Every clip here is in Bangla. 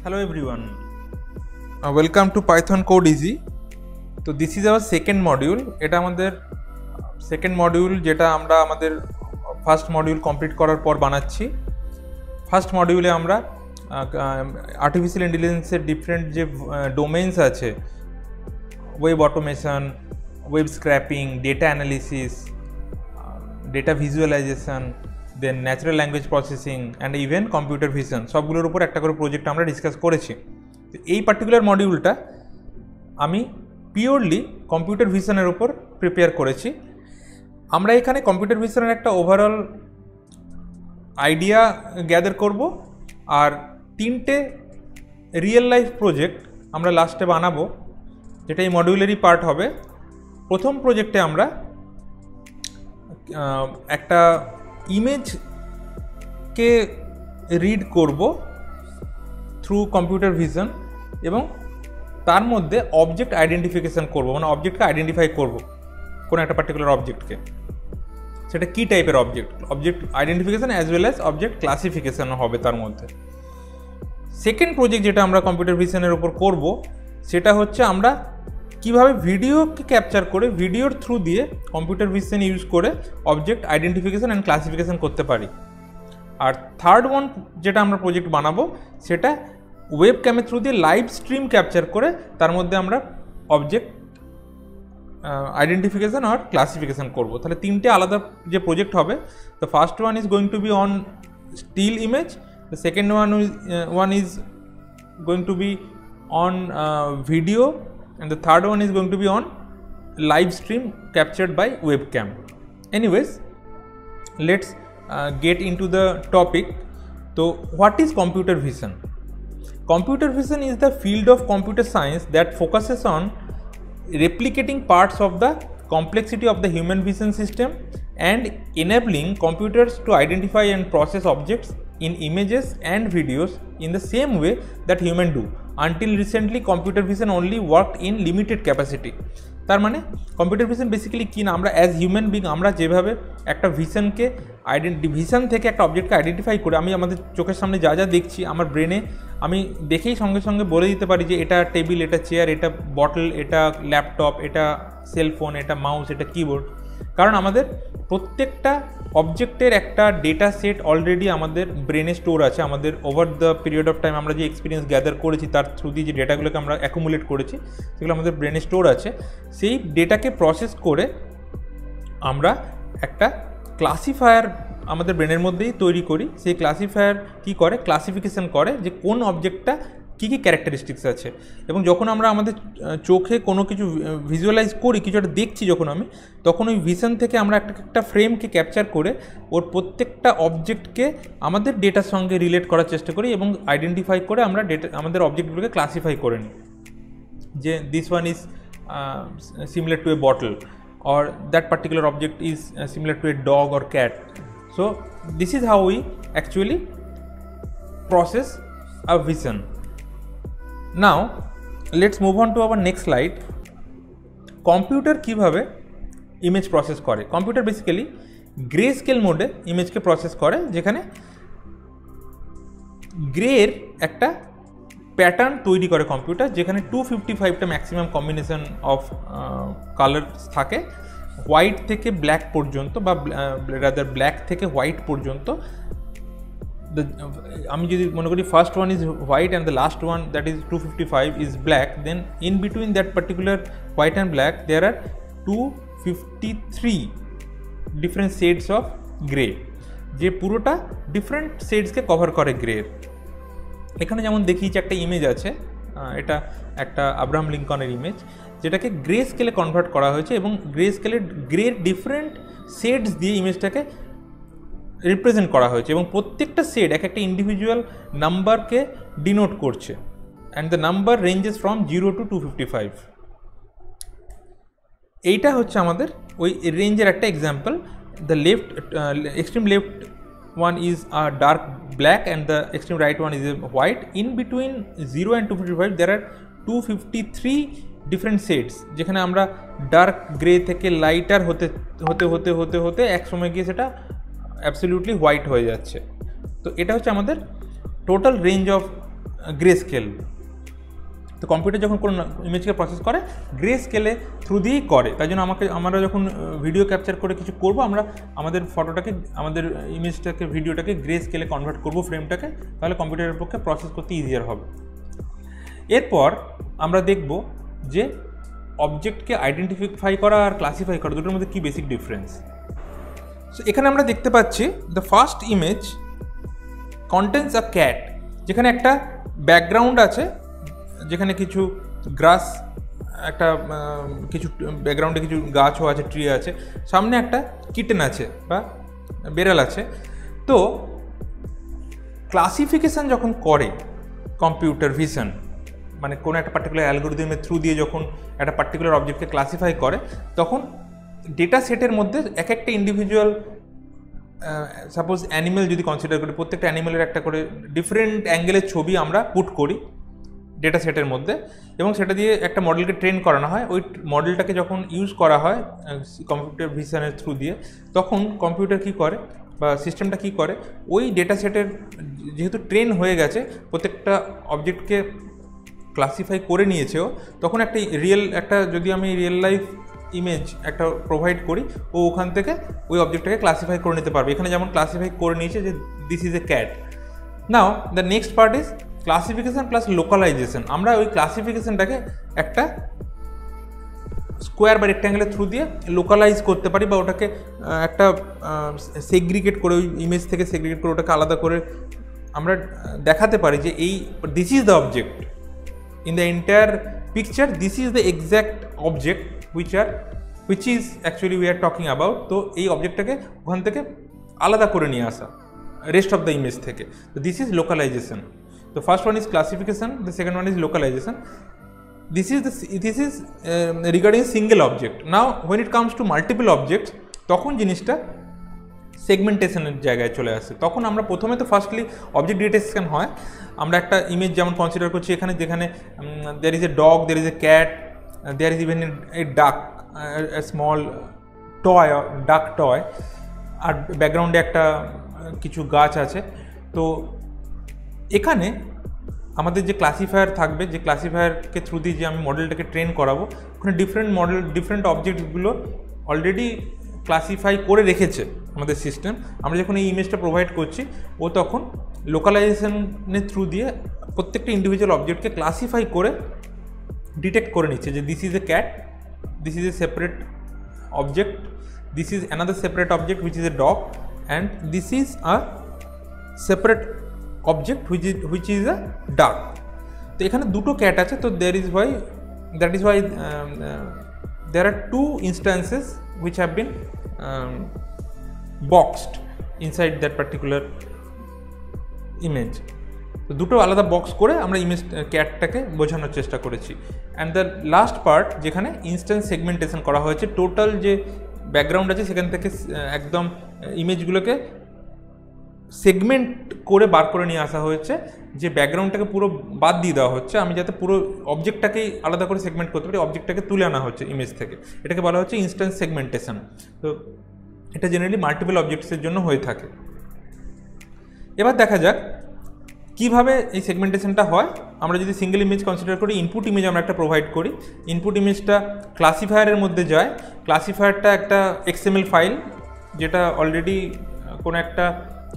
Hello everyone, welcome to Python Code Easy. So this is our second module. এটা আমাদের সেকেন্ড মডিউল, যেটা আমরা আমাদের ফার্স্ট মডিউল কমপ্লিট করার পর বানাচ্ছি। ফার্স্ট মডিউলে আমরা আর্টিফিশিয়াল ইন্টেলিজেন্সের ডিফারেন্ট যে ডোমেইনস আছে, web automation, web scraping, data analysis, data visualization, then natural language processing and even computer vision, সবগুলোর উপর একটা করে প্রজেক্ট আমরা ডিসকাস করেছি। তো এই পার্টিকুলার মডিউলটা আমি পিওরলি কম্পিউটার ভিশনের উপর প্রিপেয়ার করেছি। আমরা এখানে কম্পিউটার ভিশনের একটা ওভারঅল আইডিয়া গ্যাদার করব, আর তিনটে রিয়েল লাইফ প্রজেক্ট আমরা লাস্টে বানাবো, যেটা এই মডিউলেরই পার্ট হবে। প্রথম প্রজেক্টে আমরা একটা ইমেজকে রিড করব থ্রু কম্পিউটার ভিশন এবং তার মধ্যে অবজেক্ট আইডেন্টিফিকেশান করব, মানে অবজেক্টকে আইডেন্টিফাই করব, কোনো একটা পার্টিকুলার অবজেক্টকে। সেটা কী টাইপের object identification as well as object ক্লাসিফিকেশানও হবে তার মধ্যে। সেকেন্ড প্রজেক্ট যেটা আমরা কম্পিউটার ভিশনের উপর করব, সেটা হচ্ছে আমরা কীভাবে ভিডিওকে ক্যাপচার করে ভিডিওর থ্রু দিয়ে কম্পিউটার ভিশন ইউজ করে অবজেক্ট আইডেন্টিফিকেশান অ্যান্ড ক্লাসিফিকেশান করতে পারি। আর থার্ড ওয়ান যেটা আমরা প্রজেক্ট বানাবো, সেটা ওয়েব ক্যামের থ্রু দিয়ে লাইভ স্ট্রিম ক্যাপচার করে তার মধ্যে আমরা অবজেক্ট আইডেন্টিফিকেশান আর ক্লাসিফিকেশান করব। তাহলে তিনটে আলাদা যে প্রজেক্ট হবে, the first one is going to be on still image, the second one is going to be on video, and the third one is going to be on live stream captured by webcam. Anyways, let's get into the topic. So what is computer vision? Computer vision is the field of computer science that focuses on replicating parts of the complexity of the human vision system and enabling computers to identify and process objects in images and videos in the same way that humans do. Until recently, computer vision only worked in limited capacity. তার মানে কম্পিউটার ভিশন বেসিক্যালি কী না, আমরা অ্যাজ হিউম্যান বিং আমরা যেভাবে একটা ভিশনকে ভিশন থেকে একটা অবজেক্টকে আইডেন্টিফাই করে আমি আমাদের চোখের সামনে যা যা দেখছি, আমার ব্রেনে আমি দেখেই সঙ্গে সঙ্গে বলে দিতে পারি যে এটা টেবিল, এটা চেয়ার, এটা বটল, এটা ল্যাপটপ, এটা সেলফোন, এটা মাউস, এটা কিবোর্ড। কারণ আমাদের প্রত্যেকটা অবজেক্টের একটা ডেটা সেট অলরেডি আমাদের ব্রেনে স্টোর আছে। আমাদের over the period of time আমরা যে এক্সপিরিয়েন্স গ্যাদার করেছি, তার থ্রু দিয়ে যে ডেটাগুলোকে আমরা অ্যাকুমুলেট করেছি, সেগুলো আমাদের ব্রেনে স্টোর আছে। সেই ডেটাকে প্রসেস করে আমরা একটা ক্লাসিফায়ার আমাদের ব্রেনের মধ্যেই তৈরি করি। সেই ক্লাসিফায়ার কী করে, ক্লাসিফিকেশান করে যে কোন অবজেক্টটা কী কী ক্যারেক্টারিস্টিক্স আছে। এবং যখন আমরা আমাদের চোখে কোনো কিছু ভিজুয়ালাইজ করি, কিছু একটা দেখছি যখন আমি, তখন ওই ভিশন থেকে আমরা একটা ফ্রেমকে ক্যাপচার করে ওর প্রত্যেকটা অবজেক্টকে আমাদের ডেটার সঙ্গে রিলেট করার চেষ্টা করি এবং আইডেন্টিফাই করে আমরা আমাদের অবজেক্টগুলোকে ক্লাসিফাই করে নিই, যে this one is similar to A bottle, or that particular object is similar to a dog or cat. So this is how we actually process a vision. Now let's move on to our next slide. Computer কিভাবে ইমেজ প্রসেস করে। কম্পিউটার বেসিক্যালি গ্রে স্কেল মোডে ইমেজকে প্রসেস করে, যেখানে গ্রের একটা প্যাটার্ন তৈরি করে কম্পিউটার, যেখানে 255টা ম্যাক্সিমাম কম্বিনেশন অফ কালার্স থাকে, হোয়াইট থেকে ব্ল্যাক পর্যন্ত, বা রাদার ব্ল্যাক থেকে হোয়াইট পর্যন্ত। আমি যদি মনে করি first one is white and the last one that is 255 is black, then in between that particular white and black there are 253 different shades of grey, যে পুরোটা ডিফারেন্ট শেডসকে কভার করে গ্রের। এখানে যেমন দেখিয়েছি একটা ইমেজ আছে, এটা একটা আব্রাহাম লিঙ্কনের ইমেজ, যেটাকে গ্রে স্কেলে কনভার্ট করা হয়েছে এবং গ্রের ডিফারেন্ট শেডস দিয়ে ইমেজটাকে রিপ্রেজেন্ট করা হয়েছে এবং প্রত্যেকটা শেড একটা ইন্ডিভিজুয়াল নাম্বারকে ডিনোট করছে, and the number ranges from 0 to 255। এইটা হচ্ছে আমাদের ওই রেঞ্জের একটা example. The extreme left one is a dark black and the extreme right one is a white. In between 0 and 255 there are 253 different shades, যেখানে আমরা ডার্ক গ্রে থেকে লাইটার হতে হতে হতে হতে হতে এক সময় গিয়ে সেটা অ্যাবসলিউটলি হোয়াইট হয়ে যাচ্ছে। তো এটা হচ্ছে আমাদের total range of grey scale. তো কম্পিউটার যখন কোনো ইমেজকে প্রসেস করে গ্রে স্কেলে থ্রু দিয়েই করে, তাই জন্য আমরা যখন ভিডিও ক্যাপচার করে কিছু করব, আমরা আমাদের ফটোটাকে, আমাদের ইমেজটাকে, ভিডিওটাকে গ্রে স্কেলে কনভার্ট করব ফ্রেমটাকে, তাহলে কম্পিউটারের পক্ষে প্রসেস করতে ইজিয়ার হবে। এরপর আমরা দেখব যে অবজেক্টকে আইডেন্টিফাই করা আর ক্লাসিফাই করা দুটোর মধ্যে কী বেসিক ডিফারেন্স। সো এখানে আমরা দেখতে পাচ্ছি the first image contents a cat, যেখানে একটা ব্যাকগ্রাউন্ড আছে, যেখানে কিছু গ্রাস, একটা কিছু ব্যাকগ্রাউন্ডে কিছু গাছও আছে, ট্রি আছে, সামনে একটা কিটেন আছে বা বেড়াল আছে। তো ক্লাসিফিকেশান যখন করে কম্পিউটার ভিশন, মানে কোনো একটা পার্টিকুলার অ্যালগরিদমের থ্রু দিয়ে যখন একটা পার্টিকুলার অবজেক্টকে ক্লাসিফাই করে, তখন ডেটা সেটের মধ্যে এক একটা ইন্ডিভিজুয়াল, সাপোজ অ্যানিমেল যদি কনসিডার করি, প্রত্যেকটা অ্যানিমেলের একটা করে ডিফারেন্ট অ্যাঙ্গেলের ছবি আমরা পুট করি ডেটা সেটের মধ্যে, এবং সেটা দিয়ে একটা মডেলকে ট্রেন করানো হয়। ওই মডেলটাকে যখন ইউজ করা হয় কম্পিউটার ভিশনের থ্রু দিয়ে, তখন কম্পিউটার কী করে বা সিস্টেমটা কী করে, ওই ডেটা সেটের যেহেতু ট্রেন হয়ে গেছে, প্রত্যেকটা অবজেক্টকে ক্লাসিফাই করে নিয়েছেও, তখন একটা যদি আমি রিয়েল লাইফ ইমেজ একটা প্রোভাইড করি, ও ওখান থেকে ওই অবজেক্টটাকে ক্লাসিফাই করে নিতে পারবে। এখানে যেমন ক্লাসিফাই করে নিয়েছে যে this is a cat. Now the next part is classification plus localisation. আমরা ওই ক্লাসিফিকেশানটাকে একটা স্কোয়ার বা রেক্ট্যাঙ্গেলের থ্রু দিয়ে লোকালাইজ করতে পারি, বা ওটাকে একটা সেগ্রিগেট করে, ওই ইমেজ থেকে সেগ্রিগেট করে ওটাকে আলাদা করে আমরা দেখাতে পারি যে এই this is the object in the entire picture, this is the exact object which is actually we are talking about. তো এই অবজেক্টটাকে ওখান থেকে আলাদা করে নিয়ে আসা রেস্ট অফ দ্য ইমেজ থেকে। তো দিস ইজ লোকালাইজেশন। তো first one is classification, the second one is localisation. This is regarding single object. Now when it comes to multiple objects, তখন জিনিসটা সেগমেন্টেশনের জায়গায় চলে আসে। তখন আমরা প্রথমে তো ফার্স্টলি অবজেক্ট ডিটেকশন হয়। আমরা একটা ইমেজ যেমন কনসিডার করছি, এখানে যেখানে there is a dog, there is a cat, there is even a duck, a small toy, duck toy, আর ব্যাকগ্রাউন্ডে একটা কিছু গাছ আছে। তো এখানে আমাদের যে ক্লাসিফায়ার থাকবে, যে ক্লাসিফায়ারকে থ্রু দিয়ে যে আমি মডেলটাকে ট্রেন করাবো, ওখানে ডিফারেন্ট অবজেক্টগুলো অলরেডি ক্লাসিফাই করে রেখেছে আমাদের সিস্টেম। আমরা যখন এই ইমেজটা প্রোভাইড করছি, ও তখন লোকালাইজেশনের থ্রু দিয়ে প্রত্যেকটা ইন্ডিভিজুয়াল অবজেক্টকে ক্লাসিফাই করে ডিটেক্ট করে নিচ্ছে যে this is a cat, this is a separate object, this is another separate object which is a dog, and this is a separate object which is a ডাক। তো এখানে দুটো ক্যাট আছে। তো that is Y there are two instances which have been boxed inside that particular image. তো দুটো আলাদা বক্স করে আমরা ইমেজ ক্যাটটাকে বোঝানোর চেষ্টা করেছি। অ্যান্ড দ্য লাস্ট পার্ট, যেখানে ইনস্ট্যান্স সেগমেন্টেশন করা হয়েছে, টোটাল যে ব্যাকগ্রাউন্ড আছে সেখান থেকে একদম ইমেজগুলোকে সেগমেন্ট করে বার করে নিয়ে আসা হয়েছে, যে ব্যাকগ্রাউন্ডটাকে পুরো বাদ দিয়ে দেওয়া হচ্ছে। আমি যাতে পুরো অবজেক্টটাকেই আলাদা করে সেগমেন্ট করতে পারি, অবজেক্টটাকে তুলে আনা হচ্ছে ইমেজ থেকে। এটাকে বলা হচ্ছে ইনস্ট্যান্স সেগমেন্টেশন। তো এটা জেনারেলি মাল্টিপল অবজেক্টসের জন্য হয়ে থাকে। এবার দেখা যাক কীভাবে এই সেগমেন্টেশনটা হয়। আমরা যদি সিঙ্গেল ইমেজ কনসিডার করি, ইনপুট ইমেজ আমরা একটা প্রোভাইড করি। ইনপুট ইমেজটা ক্লাসিফায়ারের মধ্যে যায়। ক্লাসিফায়ারটা একটা XML ফাইল, যেটা অলরেডি কোনো একটা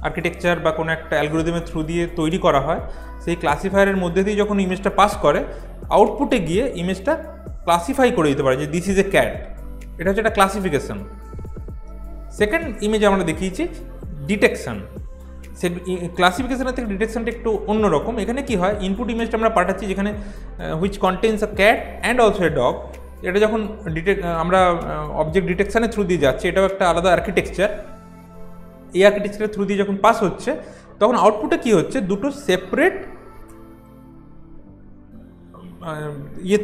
আর্কিটেকচার বা কোনো একটা অ্যালগরিদমের থ্রু দিয়ে তৈরি করা হয়। সেই ক্লাসিফায়ারের মধ্যে দিয়ে যখন ইমেজটা পাস করে, আউটপুটে গিয়ে ইমেজটা ক্লাসিফাই করে দিতে পারে যে দিস ইজ এ ক্যাট। এটা হচ্ছে একটা ক্লাসিফিকেশন। সেকেন্ড ইমেজে আমরা দেখিয়েছি ডিটেকশন। সে ক্লাসিফিকেশনের থেকে ডিটেকশনটা একটু অন্যরকম। এখানে কি হয়, ইনপুট ইমেজটা আমরা পাঠাচ্ছি যেখানে which contains a cat and also a dog. এটা যখন আমরা অবজেক্ট ডিটেকশনের থ্রু দিয়ে যাচ্ছি, এটাও একটা আলাদা আর্কিটেকচার। এই আর্কিটেকচারের থ্রু দিয়ে যখন পাস হচ্ছে, তখন আউটপুটে কি হচ্ছে, দুটো সেপারেট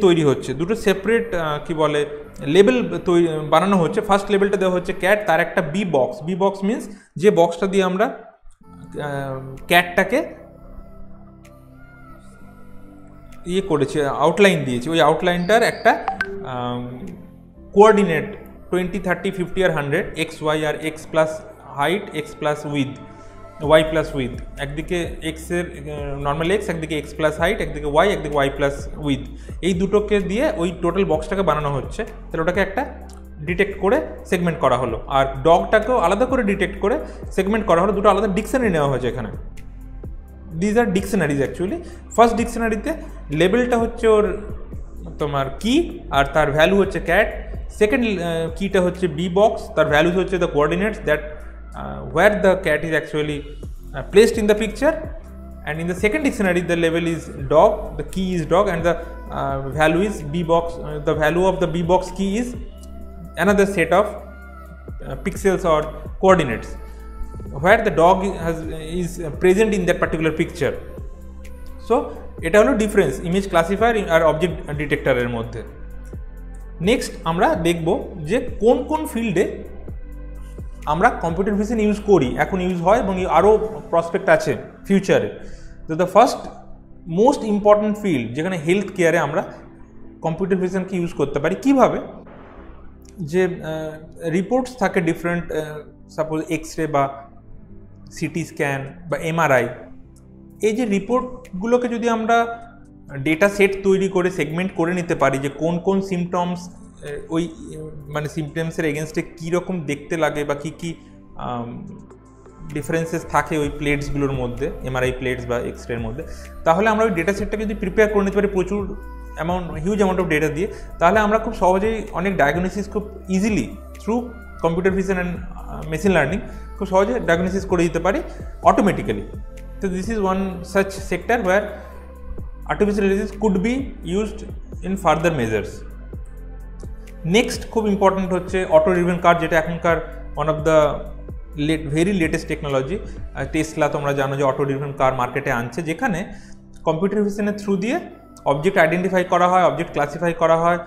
তৈরি হচ্ছে, দুটো সেপারেট কি বলে লেবেল বানানো হচ্ছে। ফার্স্ট লেবেলটা দেওয়া হচ্ছে ক্যাট, তার একটা বি বক্স মিনস যে বক্সটা দিয়ে আমরা ক্যাটটাকে করেছি, আউটলাইন দিয়েছি। ওই আউটলাইনটার একটা কোঅর্ডিনেট 20, 30, 50 আর 100, x, y আর x plus height, x plus width, y plus width, একদিকে এক্সের নর্মাল এক্স, একদিকে এক্স প্লাস হাইট, একদিকে ওয়াই প্লাস উইথ, এই দুটোকে দিয়ে ওই টোটাল বক্সটাকে বানানো হচ্ছে। তাহলে ওটাকে একটা ডিটেক্ট করে সেগমেন্ট করা হলো, আর ডগটাকেও আলাদা করে ডিটেক্ট করে সেগমেন্ট করা হলো। দুটো আলাদা ডিকশনারি নেওয়া হয়েছে এখানে। These are dictionaries actually. First ডিকশনারিতে লেবেলটা হচ্ছে ওর তোমার কি, আর তার ভ্যালু হচ্ছে ক্যাট। সেকেন্ড কিটা হচ্ছে বি বক্স, তার ভ্যালুজ হচ্ছে the coordinates that where the cat is actually placed in the picture, and in the second dictionary the label is dog, the key is dog, and the value is b box. The value of the b box key is another set of pixels or coordinates where the dog is present in that particular picture. So এটা হলো ডিফারেন্স ইমেজ ক্লাসিফায়ার আর অবজেক্ট ডিটেক্টরের মধ্যে। নেক্সট আমরা দেখব যে কোন কোন ফিল্ডে আমরা কম্পিউটার ভিশন ইউজ করি, এখন ইউজ হয় এবং আরও প্রসপেক্ট আছে ফিউচারে। তো the first most important field যেখানে হেলথ কেয়ারে আমরা কম্পিউটার ভিশনকে ইউজ করতে পারি। কীভাবে? যে রিপোর্টস থাকে ডিফারেন্ট, সাপোজ এক্স রে বা সিটি স্ক্যান বা এমআরআই, এই যে রিপোর্টগুলোকে যদি আমরা ডেটা সেট তৈরি করে সেগমেন্ট করে নিতে পারি যে কোন কোন সিমটমস ওই মানে সিমটমসের এগেনস্টে কীরকম দেখতে লাগে বা কী কী ডিফারেন্সেস থাকে ওই প্লেটসগুলোর মধ্যে, এমআরআই প্লেটস বা এক্স রের মধ্যে, তাহলে আমরা ওই ডেটা সেটটাকে যদি প্রিপেয়ার করে নিতে পারি প্রচুর হিউজ অ্যামাউন্ট অফ ডেটা দিয়ে, তাহলে আমরা খুব সহজেই অনেক ডায়াগনোসিস খুব easily through computer vision and machine learning খুব সহজে ডায়াগনোসিস করে দিতে পারি অটোমেটিক্যালি। তো this is one such sector where artificial intelligence could be used in further measures. Next খুব ইম্পর্ট্যান্ট হচ্ছে অটো ড্রিভেন কার, যেটা এখনকার one of the very latest technology. Tesla তোমরা জানো যে অটো ড্রিভেন কার মার্কেটে আনছে, যেখানে কম্পিউটার ভিশনের থ্রু দিয়ে অবজেক্ট আইডেন্টিফাই করা হয়, অবজেক্ট ক্লাসিফাই করা হয়,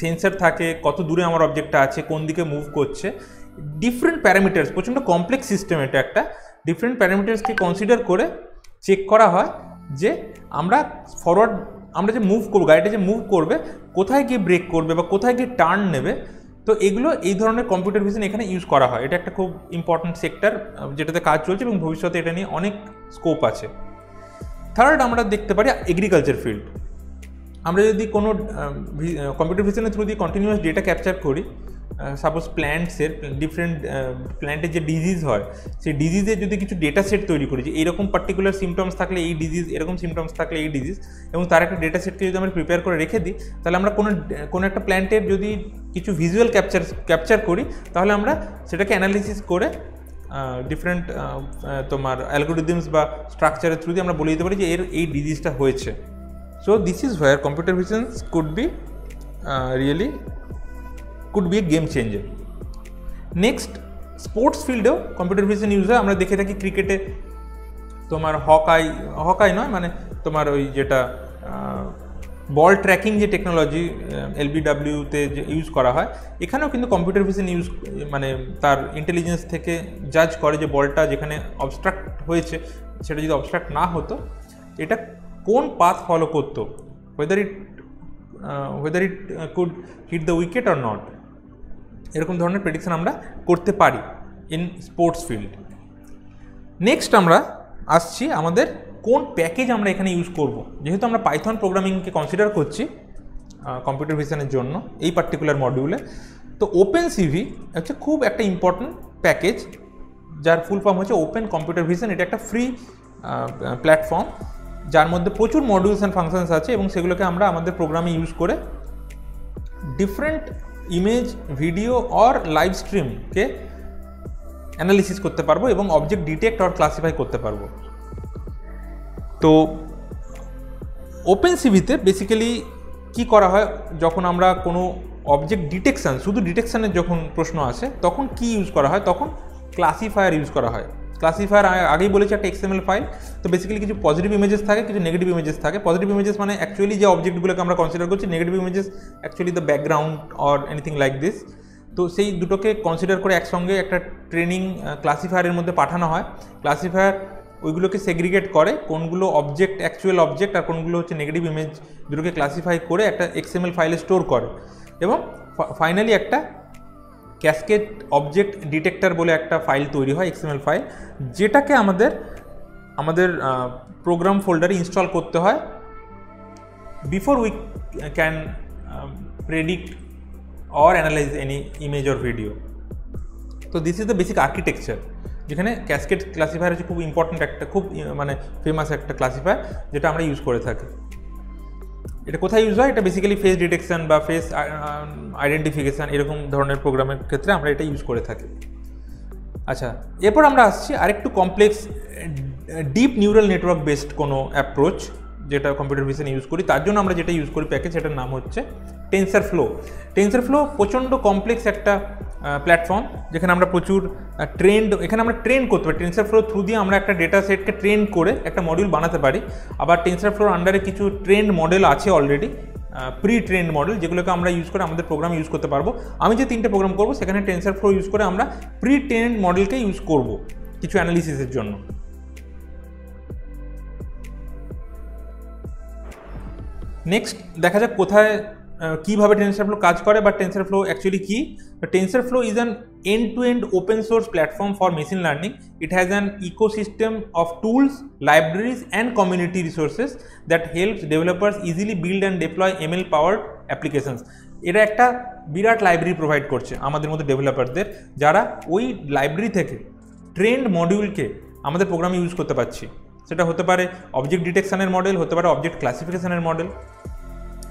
সেন্সার থাকে কত দূরে আমার অবজেক্টটা আছে, কোন দিকে মুভ করছে, ডিফারেন্ট প্যারামিটার্স, প্রচণ্ড কমপ্লেক্স সিস্টেম এটা একটা। ডিফারেন্ট প্যারামিটার্সকে কনসিডার করে চেক করা হয় যে আমরা ফরওয়ার্ড আমরা যে মুভ করবো, গাড়িটা যে মুভ করবে কোথায় গিয়ে ব্রেক করবে বা কোথায় গিয়ে টার্ন নেবে। তো এগুলো এই ধরনের কম্পিউটার ভিশন এখানে ইউজ করা হয়। এটা একটা খুব ইম্পর্ট্যান্ট সেক্টর যেটাতে কাজ চলছে এবং ভবিষ্যতে এটা নিয়ে অনেক স্কোপ আছে। থার্ড আমরা দেখতে পারি এগ্রিকালচার ফিল্ড। আমরা যদি কোনো কম্পিউটার ভিশনের থ্রু দিয়ে কন্টিনিউয়াস ডেটা ক্যাপচার করি, সাপোজ প্ল্যান্টসের ডিফারেন্ট প্ল্যান্টের যে ডিজিজ হয় সেই ডিজিজের যদি কিছু ডেটা সেট তৈরি করি যে এইরকম পার্টিকুলার সিমটমস থাকলে এই ডিজিজ, এরকম সিমটমস থাকলে এই ডিজিজ, এবং তার একটা ডেটা সেটকে যদি আমরা প্রিপেয়ার করে রেখে দিই, তাহলে আমরা কোনো একটা প্ল্যান্টের যদি কিছু ভিজুয়াল ক্যাপচার করি, তাহলে আমরা সেটাকে অ্যানালিসিস করে ডিফারেন্ট তোমার অ্যালগোরিদমস বা স্ট্রাকচারের থ্রু দিয়ে আমরা বলে দিতে পারি যে এর এই ডিজিজটা হয়েছে। So this is where computer visions could be really could be a game changer. Next sports ফিল্ডেও কম্পিউটার ভিশন ইউজ হয়। আমরা দেখে থাকি ক্রিকেটে তোমার হকাই নয় মানে তোমার ওই যেটা বল ট্র্যাকিং যে টেকনোলজি LBW-তে যে ইউজ করা হয়, এখানেও কিন্তু কম্পিউটার ভিশন ইউজ মানে তার ইন্টেলিজেন্স থেকে জাজ করে যে বলটা যেখানে অবস্ট্রাক্ট হয়েছে সেটা যদি অবস্ট্রাক্ট না হতো এটা কোন পাথ ফলো করতো, whether it could hit the wicket or not, এরকম ধরনের প্রেডিকশন আমরা করতে পারি ইন স্পোর্টস ফিল্ড। নেক্সট আমরা আসছি আমাদের কোন প্যাকেজ আমরা এখানে ইউজ করব। যেহেতু আমরা পাইথন প্রোগ্রামিংকে কনসিডার করছি কম্পিউটার ভিশনের জন্য এই পার্টিকুলার মডিউলে, তো OpenCV হচ্ছে খুব একটা ইম্পর্ট্যান্ট প্যাকেজ যার ফুল ফর্ম হচ্ছে ওপেন কম্পিউটার ভিশন। এটা একটা ফ্রি প্ল্যাটফর্ম যার মধ্যে প্রচুর মডিউলস অ্যান্ড ফাংশনস আছে এবং সেগুলোকে আমরা আমাদের প্রোগ্রামে ইউজ করে different image, video or live স্ট্রিমকে অ্যানালিসিস করতে পারবো এবং অবজেক্ট ডিটেক্ট অর ক্লাসিফাই করতে পারবো। তো OpenCV-তে বেসিক্যালি কি করা হয়, যখন আমরা কোনো অবজেক্ট ডিটেকশান, শুধু ডিটেকশানের যখন প্রশ্ন আসে তখন কি ইউজ করা হয়, তখন ক্লাসিফায়ার ইউজ করা হয়। ক্লাসিফায়ার আগেই বলেছি একটা XML ফাইল। তো বেসিক্যালি কিছু পজিটিভ ইমেজেস থাকে, কিছু নেগেটিভ ইমেজেস থাকে। পজিটিভ ইমেজেস মানে অ্যাকচুয়ালি যে অবজেক্টগুলোকে আমরা কনসিডার করছি, negative images actually the background or anything like this. তো সেই দুটোকে কনসিডার করে একসঙ্গে একটা ট্রেনিং ক্লাসিফায়ারের মধ্যে পাঠানো হয়। ক্লাসিফায়ার ওইগুলোকে সেগ্রিগেট করে কোনগুলো অবজেক্ট, অ্যাকচুয়াল অবজেক্ট, আর কোনগুলো হচ্ছে নেগেটিভ ইমেজ, দুটোকে ক্লাসিফাই করে একটা XML ফাইলে স্টোর করে এবং ফাইনালি একটা ক্যাসকেড অবজেক্ট ডিটেক্টর বলে একটা ফাইল তৈরি হয়, এক্সএমএল ফাইল, যেটাকে আমাদের প্রোগ্রাম ফোল্ডারে ইনস্টল করতে হয় before we can predict or analyse any image or video. তো this is the basic architecture, যেখানে ক্যাসকেড ক্লাসিফায়ার হচ্ছে খুব ইম্পর্ট্যান্ট একটা, খুব মানে ফেমাস একটা ক্লাসিফায়ার যেটা আমরা ইউজ করে থাকি। এটা কোথায় ইউজ হয়? এটা বেসিক্যালি ফেস ডিটেকশন বা ফেস আইডেন্টিফিকেশান এরকম ধরনের প্রোগ্রামের ক্ষেত্রে আমরা এটা ইউজ করে থাকি। আচ্ছা, এরপর আমরা আসছি আরেকটু complex deep neural network based কোনো অ্যাপ্রোচ যেটা কম্পিউটার ভিশন ইউজ করি। তার জন্য আমরা যেটা ইউজ করি প্যাকেজ, সেটার নাম হচ্ছে টেনসরফ্লো। টেনসরফ্লো প্রচণ্ড কমপ্লেক্স একটা প্ল্যাটফর্ম, যেখানে আমরা প্রচুর এখানে আমরা ট্রেন করতে পারি। টেনসরফ্লো থ্রু দিয়ে আমরা একটা ডেটা সেটকে ট্রেন করে একটা মডিউল বানাতে পারি। আবার টেনসরফ্লোর আন্ডারে কিছু ট্রেন্ড মডেল আছে অলরেডি, প্রি ট্রেন্ড মডেল, যেগুলোকে আমরা ইউজ করে আমাদের প্রোগ্রাম ইউজ করতে পারবো। আমি যে 3টে প্রোগ্রাম করবো সেখানে টেনসরফ্লো ইউজ করে আমরা প্রি ট্রেন্ড মডেলকে ইউজ করব কিছু অ্যানালিসিসের জন্য। নেক্সট দেখা যাক কোথায় কীভাবে টেনসরফ্লো কাজ করে বা টেনসরফ্লো অ্যাকচুয়ালি কী। TensorFlow is an end-to-end open source platform for machine learning. It has an ecosystem of tools, libraries and community resources that helps developers easily build and deploy ML powered applications. এটা একটা বিরাট লাইব্রেরি প্রোভাইড করছে আমাদের মতো ডেভেলপারদের, যারা ওই লাইব্রেরি থেকে ট্রেন্ড মডিউলকে আমাদের প্রোগ্রামে ইউজ করতে পারছি। সেটা হতে পারে অবজেক্ট ডিটেকশনের মডেল, হতে পারে অবজেক্ট ক্লাসিফিকেশনের মডেল,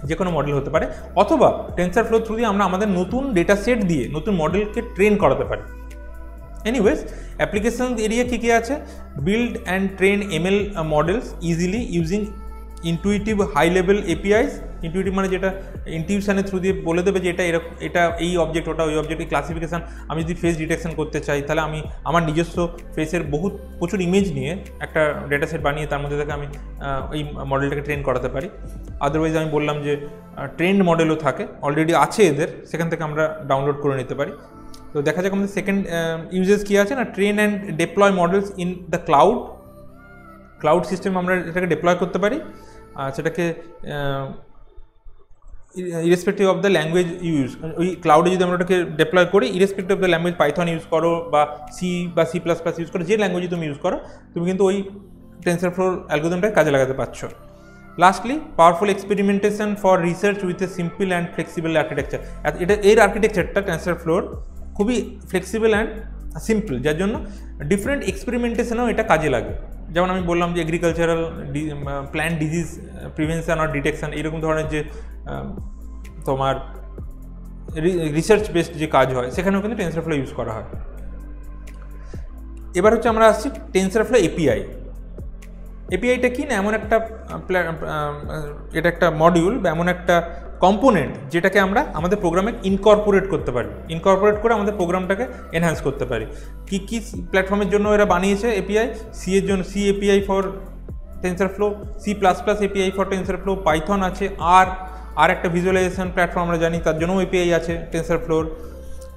যে কোনো মডেল হতে পারে, অথবা টেনসরফ্লো থ্রু দিয়ে আমরা আমাদের নতুন ডেটা সেট দিয়ে নতুন মডেলকে ট্রেন করাতে পারি। এনিওয়েজ, অ্যাপ্লিকেশন এরিয়া কী কী আছে? Build and train ML models easily using intuitive high level APIs. Intuitive মানে যেটা ইনটিউশনের থ্রু দিয়ে বলে দেবে যে এটা এই অবজেক্ট, ওটা ওই অবজেক্ট, এই ক্লাসিফিকেশান। আমি যদি ফেস ডিটেকশন করতে চাই, তাহলে আমি আমার নিজস্ব ফেসের প্রচুর ইমেজ নিয়ে একটা ডেটা সেট বানিয়ে তার মধ্যে থেকে আমি এই মডেলটাকে ট্রেন করাতে পারি। আদারওয়াইজ আমি বললাম যে ট্রেন্ড মডেলও থাকে, অলরেডি আছে এদের, সেখান থেকে আমরা ডাউনলোড করে নিতে পারি। তো দেখা যাক আমাদের সেকেন্ড ইউজেস কী আছে না, train and deploy models in the cloud system. আমরা এটাকে ডিপ্লয় করতে পারি, সেটাকে irrespective of the language use. ওই ক্লাউডে যদি আমরা ওটাকে ডিপ্লয় করি, irrespective of the language, Python use করো বা সি বা C++ ইউজ করো, যে ল্যাঙ্গুয়েজে তুমি ইউজ করো, তুমি কিন্তু ওই টেনসরফ্লোর অ্যালগরিদমটাকে কাজে লাগাতে পারছো। Lastly, powerful experimentation for research with a simple and flexible architecture. এর আর্কিটেকচারটা টেনসরফ্লোর খুবই ফ্লেক্সিবল অ্যান্ড সিম্পল, যার জন্য ডিফারেন্ট এক্সপেরিমেন্টেশনেও এটা কাজে লাগে। যেমন আমি বললাম যে এগ্রিকালচারাল প্ল্যান্ট ডিজিজ প্রিভেনশন আর ডিটেকশন, এরকম ধরনের যে তোমার রিসার্চ বেসড যে কাজ হয়, সেখানেও কিন্তু টেনসরফ্লো ইউজ করা হয়। এবার হচ্ছে আমরা আসছি টেনসরফ্লো এপিআই। এপিআইটা কি না, এমন একটা এটা একটা মডিউল বা এমন একটা কম্পোনেন্ট যেটাকে আমরা আমাদের প্রোগ্রামে ইনকর্পোরেট করতে পারি, ইনকর্পোরেট করে আমাদের প্রোগ্রামটাকে এনহ্যান্স করতে পারি। কী কী প্ল্যাটফর্মের জন্য এরা বানিয়েছে এপিআই? সি এর জন্য C API for TensorFlow, C++ API for TensorFlow, Python আছে, আর একটা ভিজুয়ালাইজেশন প্ল্যাটফর্ম আমরা জানি, তার জন্যও এপিআই আছে টেনসরফ্লোর।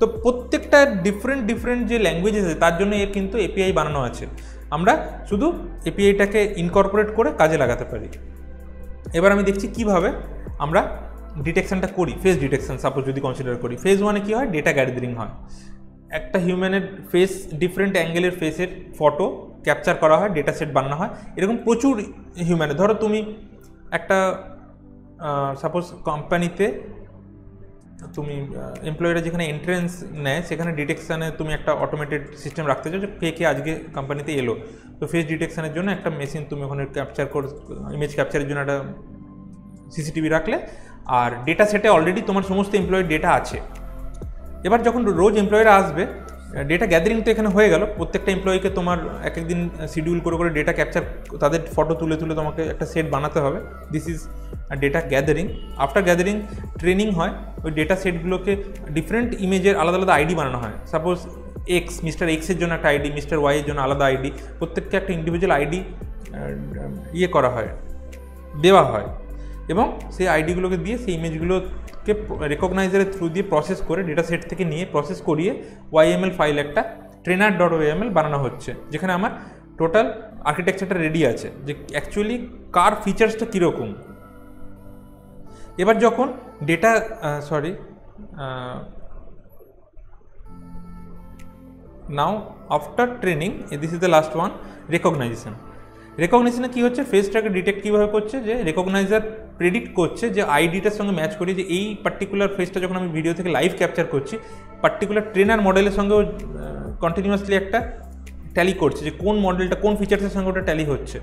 তো প্রত্যেকটা ডিফারেন্ট যে ল্যাঙ্গুয়েজ আছে তার জন্য এর কিন্তু এপিআই বানানো আছে। আমরা শুধু এপিআইটাকে ইনকর্পোরেট করে কাজে লাগাতে পারি। এবার আমি দেখছি কিভাবে আমরা ডিটেকশনটা করি। ফেস ডিটেকশন সাপোজ যদি কনসিডার করি, ফেজ 1-এ কী হয়? ডেটা গ্যাদারিং হয়। একটা হিউম্যানের ফেস, ডিফারেন্ট অ্যাঙ্গেলের ফেসের ফটো ক্যাপচার করা হয়, ডেটা সেট বানানো হয়। এরকম প্রচুর হিউম্যানের, ধরো তুমি একটা সাপোজ কোম্পানিতে তুমি এমপ্লয়িরা যেখানে এন্ট্রেন্স নেয়, সেখানে ডিটেকশানে তুমি একটা অটোমেটেড সিস্টেম রাখতে চাও যে কে আজকে কোম্পানিতে এলো। তো ফেস ডিটেকশানের জন্য একটা মেশিন তুমি ওখানে ক্যাপচার করে, ইমেজ ক্যাপচারের জন্য একটা সিসিটিভি রাখলে, আর ডেটা সেটে অলরেডি তোমার সমস্ত এমপ্লয়ের ডেটা আছে। এবার যখন রোজ এমপ্লয়িরা আসবে, ডেটা গ্যাদারিং তো এখানে হয়ে গেল, প্রত্যেকটা এমপ্লয়িকে তোমার এক দিন শিডিউল করে ডেটা ক্যাপচার, তাদের ফটো তুলে তোমাকে একটা সেট বানাতে হবে। This is data gathering. After gathering training হয়, ওই ডেটা সেটগুলোকে ডিফারেন্ট ইমেজের আলাদা আলাদা আইডি বানানো হয়। সাপোজ মিস্টার এক্সের জন্য একটা আইডি, মিস্টার ওয়াইয়ের জন্য আলাদা আইডি, প্রত্যেককে একটা ইন্ডিভিজুয়াল আইডি করা হয়, দেওয়া হয়, এবং সেই আইডিগুলোকে দিয়ে সেই ইমেজগুলোকে রেকগনাইজারের থ্রু দিয়ে প্রসেস করে, ডেটা সেট থেকে নিয়ে প্রসেস করিয়ে ওয়াইএমএল ফাইল একটা trainer.yml বানানো হচ্ছে, যেখানে আমার টোটাল আর্কিটেকচারটা রেডি আছে যে অ্যাকচুয়ালি কার ফিচার্সটা কীরকম। এবার যখন data now after training this is the last one, recognition. রেকগনিশনে কী হচ্ছে, ফেসটাকে ডিটেক্ট কীভাবে করছে, যে রেকগনাইজার প্রেডিক্ট করছে যে আইডিটার সঙ্গে ম্যাচ করি, যে এই পার্টিকুলার ফেসটা যখন আমি ভিডিও থেকে লাইভ ক্যাপচার করছি পার্টিকুলার ট্রেনার মডেলের সঙ্গেও কন্টিনিউয়াসলি একটা ট্যালি করছে, যে কোন মডেলটা কোন ফিচার্সের সঙ্গে ওটা ট্যালি হচ্ছে,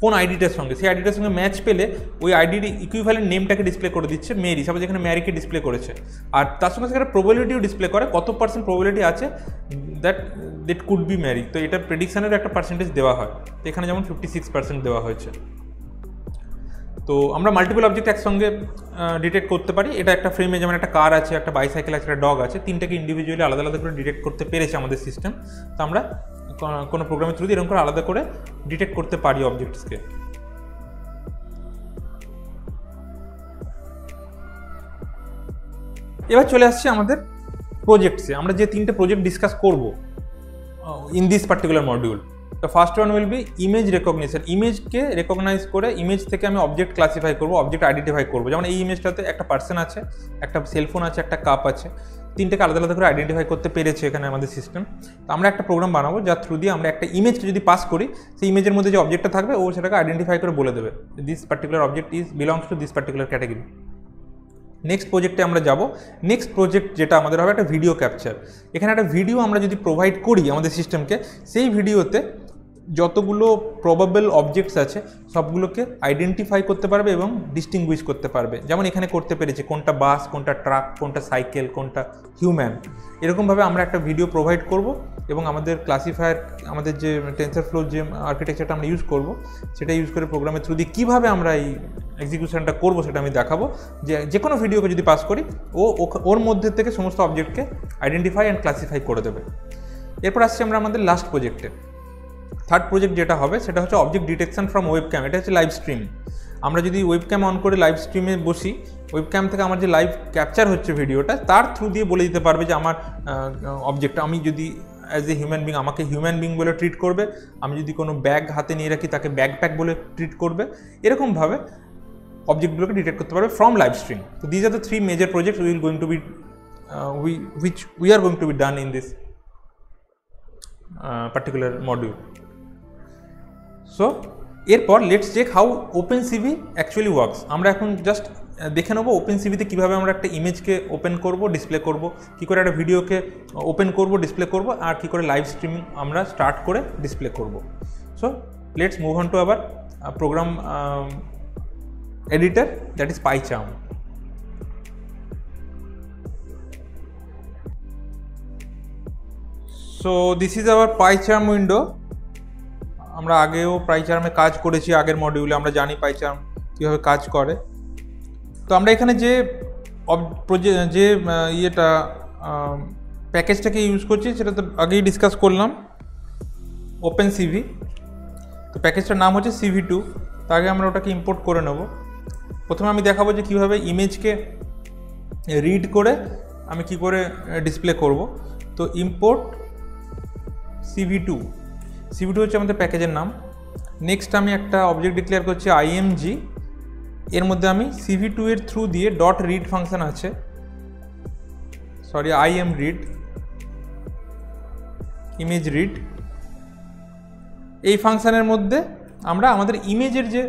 কোন আইডিটার সঙ্গে, সেই আইডিটার সঙ্গে ম্যাচ পেলে ওই আইডির ইকুইভ্যালেন্ট নেমটাকে ডিসপ্লে করে দিচ্ছে মেরি, সাপোজ যেখানে ম্যারিকে ডিসপ্লে করেছে, আর তার সঙ্গে সেখানে প্রবাবিলিটিও ডিসপ্লে করে, কত পার্সেন্ট প্রবাবিলিটি আছে দ্যাট কুড বি ম্যারি। তো এটা প্রেডিকশানের একটা পার্সেন্টেজ দেওয়া হয়, তো এখানে যেমন 56% দেওয়া হয়েছে। তো আমরা মাল্টিপল অবজেক্ট একসঙ্গে ডিটেক্ট করতে পারি। এটা একটা ফ্রেমে যেমন একটা কার আছে, একটা বাইসাইকেল আছে, একটা ডগ আছে, তিনটাকে ইন্ডিভিজুয়ালি আলাদা আলাদা করে ডিটেক্ট করতে পেরেছে আমাদের সিস্টেম। তো আমরা কোনো প্রোগ্রামের থ্রু দিয়ে এরকম করে আলাদা করে ডিটেক্ট করতে পারি অবজেক্টসকে। এবার চলে আসছে আমাদের প্রজেক্টসে। আমরা যে তিনটে প্রজেক্ট ডিসকাস করব ইন দিস পার্টিকুলার মডিউল, তো first one will be image recognition. ইমেজকে রেকগনাইজ করে ইমেজ থেকে আমি অবজেক্ট ক্লাসিফাই করবো, অবজেক্ট আইডেন্টিফাই করবো। যেমন এই ইমেজটাতে একটা পার্সন আছে, একটা সেলফোন আছে, একটা কাপ আছে, তিনটাকে আলাদা আলাদা করে আইডেন্টিফাই করতে পেরেছে এখানে আমাদের সিস্টেম। তো আমরা একটা প্রোগ্রাম বানাবো যার থ্রু দিয়ে আমরা একটা ইমেজকে যদি পাস করি, সেই ইমেজের মধ্যে যে অবজেক্টটা থাকবে ও সেটাকে আইডেন্টিফাই করে বলে দেবে this particular object is belongs to this particular category. Next প্রজেক্টে আমরা যাব। নেক্সট প্রজেক্ট যেটা আমাদের হবে একটা ভিডিও ক্যাপচার। এখানে একটা ভিডিও আমরা যদি প্রোভাইড করি আমাদের সিস্টেমকে, সেই ভিডিওতে যতগুলো প্রবাবল অবজেক্টস আছে সবগুলোকে আইডেন্টিফাই করতে পারবে এবং ডিস্টিংগুইশ করতে পারবে। যেমন এখানে করতে পেরেছে কোনটা বাস, কোনটা ট্রাক, কোনটা সাইকেল, কোনটা হিউম্যান। এরকমভাবে আমরা একটা ভিডিও প্রোভাইড করব এবং আমাদের ক্লাসিফায়ার, আমাদের যে টেনসরফ্লো যে আর্কিটেকচারটা আমরা ইউজ করব, সেটা ইউজ করে প্রোগ্রামের থ্রু দিয়ে কীভাবে আমরা এই এক্সিকিউশনটা করবো সেটা আমি দেখাবো। যে কোনো ভিডিওকে যদি পাস করি ওর মধ্যে থেকে সমস্ত অবজেক্টকে আইডেন্টিফাই অ্যান্ড ক্লাসিফাই করে দেবে। এরপর আসছি আমরা আমাদের লাস্ট প্রজেক্টে। থার্ড প্রজেক্ট যেটা হবে সেটা হচ্ছে অবজেক্ট ডিটেকশন ফ্রম ওয়েবক্যাম। এটা হচ্ছে লাইভ স্ট্রিম। আমরা যদি ওয়েবক্যাম অন করে লাইভ স্ট্রিমে বসি, ওয়েবক্যাম থেকে আমার যে লাইভ ক্যাপচার হচ্ছে ভিডিওটা, তার থ্রু দিয়ে বলে দিতে পারবে যে আমার অবজেক্টটা, আমি যদি অ্যাজ এ হিউম্যান বিং আমাকে হিউম্যান বিং বলে ট্রিট করবে, আমি যদি কোনো ব্যাগ হাতে নিয়ে রাখি তাকে ব্যাকপ্যাক বলে ট্রিট করবে। এরকমভাবে অবজেক্টগুলোকে ডিটেক্ট করতে পারবে ফ্রম লাইভ স্ট্রিম। তো these are the three major projects we are going to be done in this particular module. So এরপর let's check how OpenCV actually works. আমরা এখন জাস্ট দেখে নেবো ওপেনসিভিতে কীভাবে আমরা একটা ইমেজকে ওপেন করব, ডিসপ্লে করব, কী করে একটা ভিডিওকে ওপেন করব, ডিসপ্লে করব, আর কী করে লাইভ স্ট্রিমিং আমরা স্টার্ট করে ডিসপ্লে করব। So let's move on to our program editor, that is PyCharm. So this is our PyCharm window. আমরা আগেও পাইচার্মে কাজ করেছি, আগের মডিউলে আমরা জানি পাইচার্ম কীভাবে কাজ করে। তো আমরা এখানে যে প্যাকেজটাকে ইউজ করছি সেটা তো আগেই ডিসকাস করলাম, ওপেনসিভি। তো প্যাকেজটার নাম হচ্ছে CV2। তো আগে আমরা ওটাকে ইম্পোর্ট করে নেব। প্রথমে আমি দেখাবো যে কীভাবে ইমেজকে রিড করে আমি কি করে ডিসপ্লে করব। তো ইম্পোর্ট CV2 হচ্ছে আমাদের প্যাকেজের নাম। নেক্সট আমি একটা অবজেক্ট ডিক্লেয়ার করছি IMG। এর মধ্যে আমি CV2 এর থ্রু দিয়ে ডট রিড ফাংশন আছে, IMRead, ইমেজ রিড। এই ফাংশনের মধ্যে আমরা আমাদের ইমেজের যে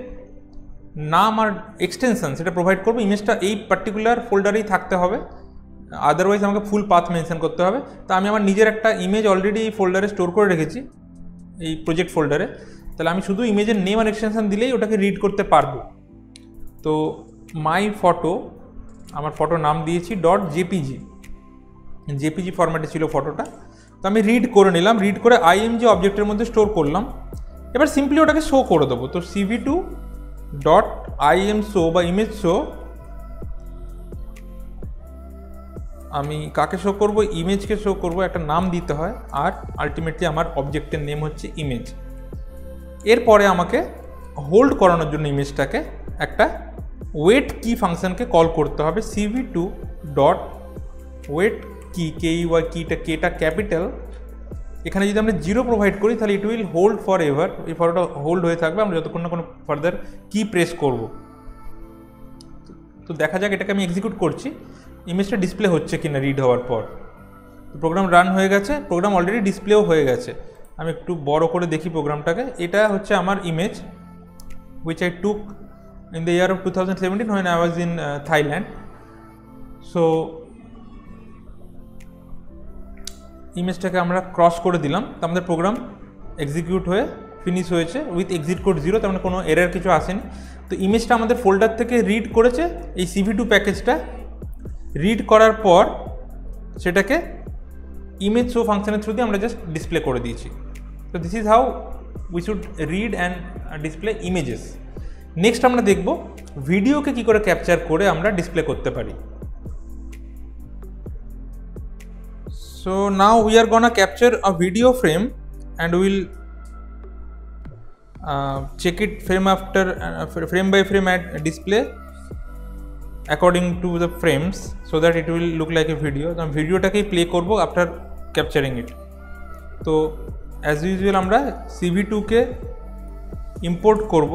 নাম আর এক্সটেনশন সেটা প্রোভাইড করবো। ইমেজটা এই পার্টিকুলার ফোল্ডারেই থাকতে হবে, আদারওয়াইজ আমাকে ফুল পাথ মেনশন করতে হবে। তো আমি আমার নিজের একটা ইমেজ অলরেডি এই ফোল্ডারে স্টোর করে রেখেছি, এই প্রজেক্ট ফোল্ডারে। তাহলে আমি শুধু ইমেজের নেম আর এক্সটেনশন দিলেই ওটাকে রিড করতে পারবো। তো মাই ফটো, আমার ফটো নাম দিয়েছি .jpg ফরম্যাটে ছিল ফটোটা। তো আমি রিড করে নিলাম, রিড করে IMG অবজেক্টের মধ্যে স্টোর করলাম। এবার সিম্পলি ওটাকে শো করে দেবো। তো CV2.imShow বা ইমেজ শো, আমি কাকে শো করব, ইমেজকে শো করব, একটা নাম দিতে হয়, আর আলটিমেটলি আমার অবজেক্টের নেম হচ্ছে ইমেজ। এরপরে আমাকে হোল্ড করানোর জন্য ইমেজটাকে একটা ওয়েট কি ফাংশনকে কল করতে হবে। CV2.wait কি, KEY কিটা, কেটা ক্যাপিটাল। এখানে যদি আমরা 0 প্রোভাইড করি তাহলে it will hold for ever, এই ফটোটা হোল্ড হয়ে থাকবে আমরা যতক্ষণ না কোনো ফার্দার কি প্রেস করব। তো দেখা যাক এটাকে আমি এক্সিকিউট করছি, ইমেজটা ডিসপ্লে হচ্ছে কিনা রিড হওয়ার পর। প্রোগ্রাম রান হয়ে গেছে, প্রোগ্রাম অলরেডি ডিসপ্লেও হয়ে গেছে। আমি একটু বড় করে দেখি প্রোগ্রামটাকে। এটা হচ্ছে আমার image which I took in the year of 2017 when I was in Thailand. So ইমেজটাকে আমরা ক্রস করে দিলাম, তো আমাদের প্রোগ্রাম এক্সিকিউট হয়ে ফিনিশ হয়েছে উইথ এক্সিট কোড 0, তার মানে কোনো এরর কিছু আসেনি। তো ইমেজটা আমাদের ফোল্ডার থেকে রিড করেছে, এই CV2 প্যাকেজটা রিড করার পর সেটাকে ইমেজ শো ফাংশনের থ্রু দিয়ে আমরা জাস্ট ডিসপ্লে করে দিয়েছি। তো this is how we should read and display images. Next আমরা দেখব ভিডিওকে কী করে ক্যাপচার করে আমরা ডিসপ্লে করতে পারি। So now we are gonna capture a video frame and we'll check it frame after frame by frame at display according to the frames so that it will look like a video. So video টাকেই প্লে করব after capturing it. তো as usual আমরা CV2 কে ইম্পোর্ট করব,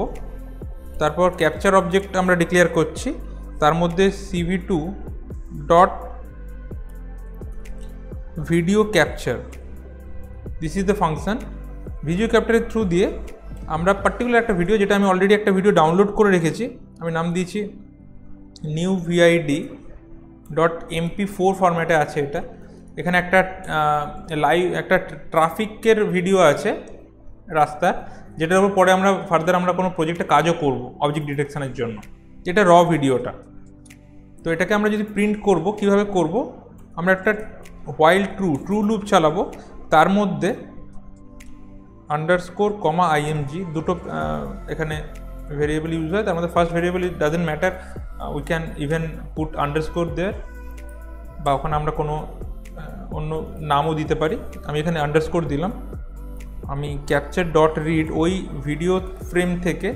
তারপর ক্যাপচার অবজেক্ট আমরা ডিক্লেয়ার করছি, তার মধ্যে CV2 dot video capture, this is the function. Video ক্যাপচারের থ্রু দিয়ে আমরা পার্টিকুলার একটা ভিডিও, যেটা আমি অলরেডি একটা ভিডিও ডাউনলোড করে রেখেছি, আমি নাম দিয়েছি নিউ vid.mp4 ফরম্যাটে আছে এটা। এখানে একটা একটা ট্রাফিকের ভিডিও আছে রাস্তার, যেটার উপর পরে আমরা ফার্দার আমরা কোনো প্রজেক্টে কাজও করব অবজেক্ট ডিটেকশনের জন্য, যেটা র ভিডিওটা। তো এটাকে আমরা যদি প্রিন্ট করব, কিভাবে করব, আমরা একটা while ট্রু লুপ চালাবো, তার মধ্যে আন্ডারস্কোর কমা img দুটো এখানে ভেরিয়েবল ইউজ হয়। তার মধ্যে first variable it doesn't matter, we can even put underscore there, বা ওখানে আমরা কোনো অন্য নামও দিতে পারি। আমি এখানে আন্ডারস্কোর দিলাম। আমি ক্যাপচার ডট রিড ওই ভিডিও ফ্রেম থেকে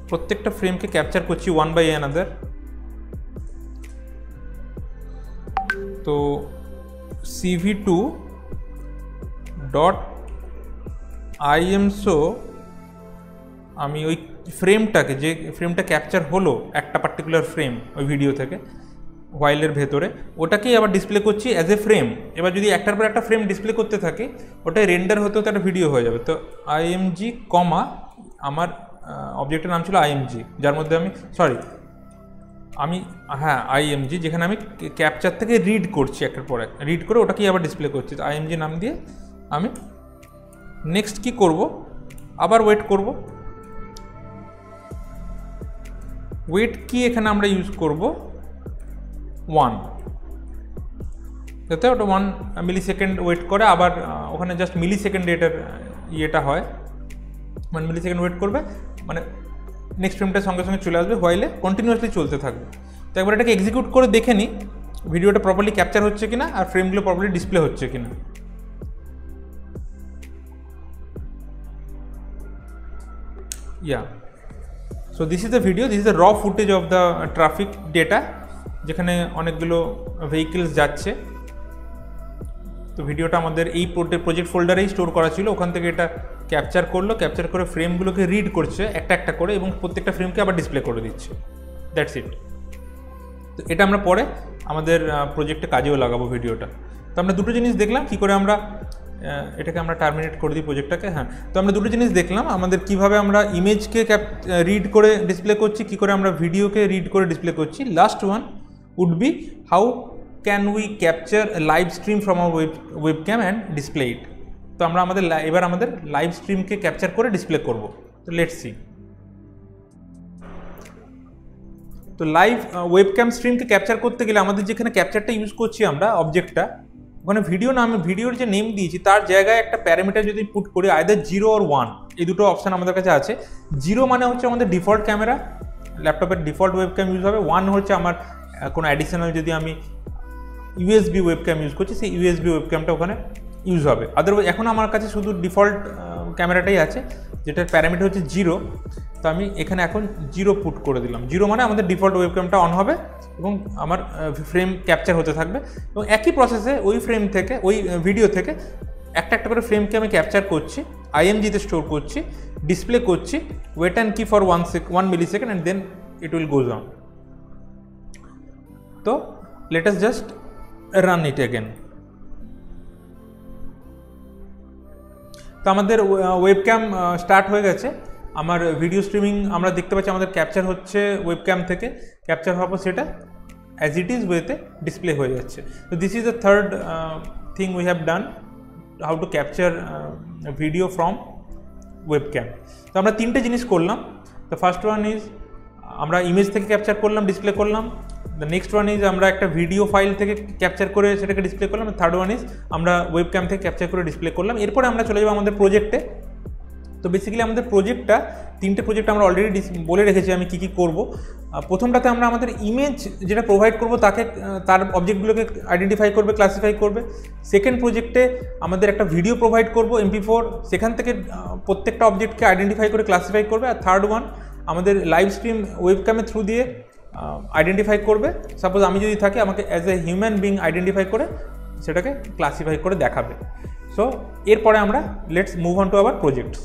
প্রত্যেকটা ফ্রেমকে ক্যাপচার করছি ওয়ান বাই অ্যানাদার। তো CV2 ডট imso আমি ওই ফ্রেমটাকে, যে ফ্রেমটা ক্যাপচার হলো একটা পার্টিকুলার ফ্রেম ওই ভিডিও থেকে হোয়াইলের ভেতরে, ওটাকেই আবার ডিসপ্লে করছি অ্যাজ এ ফ্রেম। এবার যদি একটার পর একটা ফ্রেম ডিসপ্লে করতে থাকে, ওটাই রেন্ডার হতে হতে একটা ভিডিও হয়ে যাবে। তো img কমা আমার অবজেক্টের নাম ছিল img, যার মধ্যে আমি img, যেখানে আমি ক্যাপচার থেকে রিড করছি একটার পর এক, রিড করে ওটাকেই আবার ডিসপ্লে করছি। তো img নাম দিয়ে আমি নেক্সট কি করব, আবার ওয়েট করব। ওয়েট কি এখানে আমরা ইউজ করব 1, যাতে ওটা 1 মিলিসেকেন্ড ওয়েট করে, আবার ওখানে জাস্ট মিলিসেকেন্ডে এটার ইয়েটা হয়, 1 মিলিসেকেন্ড ওয়েট করবে, মানে নেক্সট ফ্রেমটার সঙ্গে সঙ্গে চলে আসবে, হোয়াইলে কন্টিনিউয়াসলি চলতে থাকবে। তো একবার এটাকে এক্সিকিউট করে দেখে নিই ভিডিওটা প্রপারলি ক্যাপচার হচ্ছে কিনা আর ফ্রেমগুলো প্রপারলি ডিসপ্লে হচ্ছে কিনা। So this is the video, this is the raw footage of the traffic data, যেখানে অনেকগুলো ভেহিকেলস যাচ্ছে। তো ভিডিওটা আমাদের এই প্রজেক্ট ফোল্ডারেই স্টোর করা ছিল, ওখান থেকে এটা ক্যাপচার করলো, ক্যাপচার করে ফ্রেমগুলোকে রিড করছে একটা একটা করে এবং প্রত্যেকটা ফ্রেমকে আবার ডিসপ্লে করে দিচ্ছে। That's it. তো এটা আমরা পরে আমাদের প্রজেক্টে কাজেও লাগাবো ভিডিওটা। তো আমরা দুটো জিনিস দেখলাম, কী করে আমরা এটাকে আমরা টার্মিনেট করে দিই প্রজেক্টটাকে। তো আমরা দুটো জিনিস দেখলাম, আমাদের কিভাবে আমরা ইমেজকে রিড করে ডিসপ্লে করছি, কী করে আমরা ভিডিওকে রিড করে ডিসপ্লে করছি। Last one would be how can we capture live stream from our webcam and display it. তো আমরা এবার আমাদের লাইভ স্ট্রিমকে ক্যাপচার করে ডিসপ্লে করব। তো লেটস সি। তো লাইভ ওয়েবক্যাম স্ট্রিমকে ক্যাপচার করতে গেলে আমাদের যেখানে ক্যাপচারটা ইউজ করছি আমরা অবজেক্টটা, ওখানে ভিডিওর যে নেম দিয়েছি তার জায়গায় একটা প্যারামিটার যদি পুট করি, আইদার 0 or 1, এই দুটো অপশান আমাদের কাছে আছে। 0 মানে হচ্ছে আমাদের ডিফল্ট ক্যামেরা, ল্যাপটপের ডিফল্ট ওয়েবক্যাম ইউজ হবে। 1 হচ্ছে আমার কোনো অ্যাডিশনাল, যদি আমি USB ওয়েবক্যাম ইউজ করছি, সেই USB ওয়েবক্যামটা ওখানে ইউজ হবে। আদারওয়াইজ এখন আমার কাছে শুধু ডিফল্ট ক্যামেরাটাই আছে, যেটার প্যারামিটার হচ্ছে 0। তো আমি এখানে এখন 0 পুট করে দিলাম। 0 মানে আমাদের ডিফল্ট ওয়েবক্যামটা অন হবে এবং আমার ফ্রেম ক্যাপচার হতে থাকবে। এবং একই প্রসেসে ওই ফ্রেম থেকে, ওই ভিডিও থেকে একটা একটা করে ফ্রেমকে আমি ক্যাপচার করছি, IMG-তে স্টোর করছি, ডিসপ্লে করছি, wait and key for 1 millisecond and then it will goes on. তো let us just run it again. তো আমাদের ওয়েবক্যাম স্টার্ট হয়ে গেছে। আমার ভিডিও স্ট্রিমিং আমরা দেখতে পাচ্ছি আমাদের ক্যাপচার হচ্ছে ওয়েবক্যাম থেকে, ক্যাপচার হওয়ার পর সেটা অ্যাজ ইট ইজ ওয়েতে ডিসপ্লে হয়ে যাচ্ছে। তো this is the third thing we have done, how to capture video from webcam. তো আমরা তিনটে জিনিস করলাম। দ্য ফার্স্ট ওয়ান ইজ আমরা ইমেজ থেকে ক্যাপচার করলাম, ডিসপ্লে করলাম। দ্য নেক্সট ওয়ান ইজ আমরা একটা ভিডিও ফাইল থেকে ক্যাপচার করে সেটাকে ডিসপ্লে করলাম। থার্ড ওয়ান ইজ আমরা ওয়েবক্যাম থেকে ক্যাপচার করে ডিসপ্লে করলাম। এরপরে আমরা চলে যাবো আমাদের প্রজেক্টে। তো বেসিক্যালি আমাদের প্রজেক্টটা, তিনটে প্রজেক্ট আমরা অলরেডি বলে রেখেছি আমি কী কী করবো। প্রথমটাতে আমরা আমাদের ইমেজ যেটা প্রোভাইড করবো তাকে, তার অবজেক্টগুলোকে আইডেন্টিফাই করবে, ক্লাসিফাই করবে। সেকেন্ড প্রজেক্টে আমাদের একটা ভিডিও প্রোভাইড করবো MP4, সেখান থেকে প্রত্যেকটা অবজেক্টকে আইডেন্টিফাই করে ক্লাসিফাই করবে। আর থার্ড ওয়ান আমাদের লাইভ স্ট্রিম ওয়েবক্যামের থ্রু দিয়ে আইডেন্টিফাই করবে। সাপোজ আমি যদি থাকি, আমাকে as a human being identify করে সেটাকে ক্লাসিফাই করে দেখাবে। সো এরপরে আমরা let's move on to hour projects.